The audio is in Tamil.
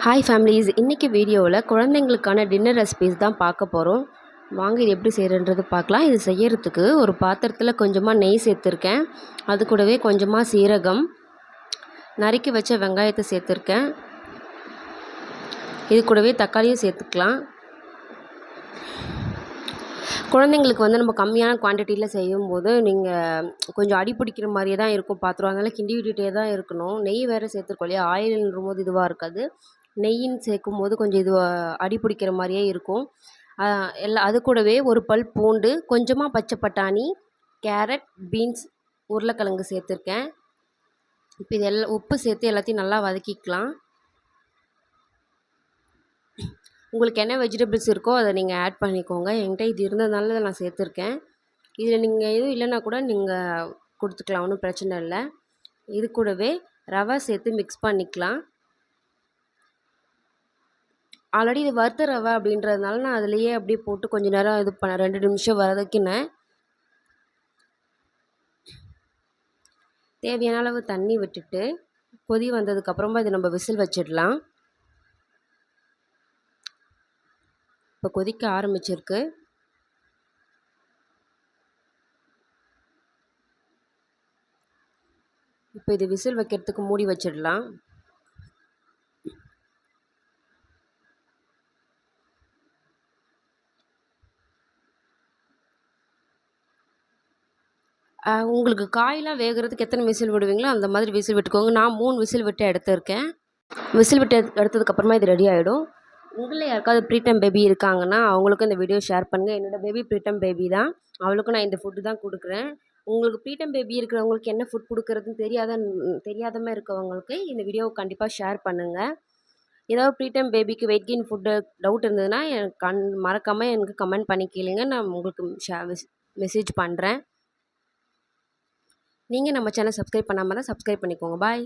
ஹாய் ஃபேமிலிஸ், இன்றைக்கி வீடியோவில் குழந்தைங்களுக்கான டின்னர் ரெசிபீஸ் தான் பார்க்க போகிறோம். வாங்க இது எப்படி செய்கிறன்றது பார்க்கலாம். இது செய்கிறதுக்கு ஒரு பாத்திரத்தில் கொஞ்சமாக நெய் சேர்த்துருக்கேன். அது கூடவே கொஞ்சமாக சீரகம், நறுக்கி வச்ச வெங்காயத்தை சேர்த்துருக்கேன். இது கூடவே தக்காளியும் சேர்த்துக்கலாம். குழந்தைங்களுக்கு நம்ம கம்மியான குவான்டிட்டியில் செய்யும்போது நீங்கள் கொஞ்சம் அடி பிடிக்கிற மாதிரியே தான் இருக்கும் பாத்திரம். அதனால் கிண்டி விட்டுகிட்டே தான் இருக்கணும். நெய் வேறு சேர்த்துருக்கோம் இல்லையா, ஆயில்ன்ற போது இதுவாக இருக்காது. நெய்ன்னு சேர்க்கும் போது கொஞ்சம் அடி பிடிக்கிற மாதிரியே இருக்கும். அது கூடவே ஒரு பல் பூண்டு, கொஞ்சமாக பச்சை பட்டாணி, கேரட், பீன்ஸ், உருளைக்கிழங்கு சேர்த்துருக்கேன். இப்போ இது உப்பு சேர்த்து எல்லாத்தையும் நல்லா வதக்கிக்கலாம். உங்களுக்கு என்ன வெஜிடபிள்ஸ் இருக்கோ அதை நீங்கள் ஆட் பண்ணிக்கோங்க. என்கிட்ட இது இருந்ததுனால நான் சேர்த்துருக்கேன். இதில் நீங்கள் எதுவும் இல்லைன்னா கூட நீங்கள் கொடுத்துக்கலாம், ஒன்றும் பிரச்சனை இல்லை. இது கூடவே ரவை சேர்த்து மிக்ஸ் பண்ணிக்கலாம். ஆல்ரெடி இது வறுத்த ரவை அப்படின்றதுனால நான் அதுலேயே அப்படியே போட்டு கொஞ்சம் நேரம் இது 2 நிமிஷம் வதக்கினேன். தேவையான அளவு தண்ணி விட்டுட்டு கொதி வந்ததுக்கப்புறமா இது நம்ம விசில் வச்சிடலாம். இப்போ கொதிக்க ஆரம்பிச்சிருக்கு. இப்போ இது விசில் வைக்கிறதுக்கு மூடி வச்சிடலாம். உங்களுக்கு காயெலாம் வேகிறதுக்கு எத்தனை விசில் விடுவீங்களோ அந்த மாதிரி விசில் விட்டுக்கோங்க. நான் 3 விசில் விட்டு எடுத்திருக்கேன். விசில் விட்டு எடுத்ததுக்கப்புறமா இது ரெடி ஆகிடும். உங்களில் யாருக்காவது ப்ரீடம் பேபி இருக்காங்கன்னா அவங்களுக்கும் இந்த வீடியோ ஷேர் பண்ணுங்கள். என்னோடய பேபி ப்ரீடம் பேபி தான். அவளுக்கும் நான் இந்த ஃபுட்டு தான் கொடுக்குறேன். உங்களுக்கு ப்ரீடம் பேபி இருக்கிறவங்களுக்கு என்ன ஃபுட் கொடுக்குறதுன்னு தெரியாதமாக இருக்கவங்களுக்கு இந்த வீடியோவை கண்டிப்பாக ஷேர் பண்ணுங்கள். ஏதாவது ப்ரீடம் பேபிக்கு வெயிட் கெயின் ஃபுட்டு டவுட் இருந்ததுன்னா எனக்கு மறக்காமல் எனக்கு கமெண்ட் பண்ணி கேளுங்க. நான் உங்களுக்கு மெசேஜ் பண்ணுறேன். நீங்கள் நம்ம சேனல் சப்ஸ்கிரைப் பண்ணாமல் தான் சப்ஸ்கிரைப் பண்ணிக்கோங்க. பாய்.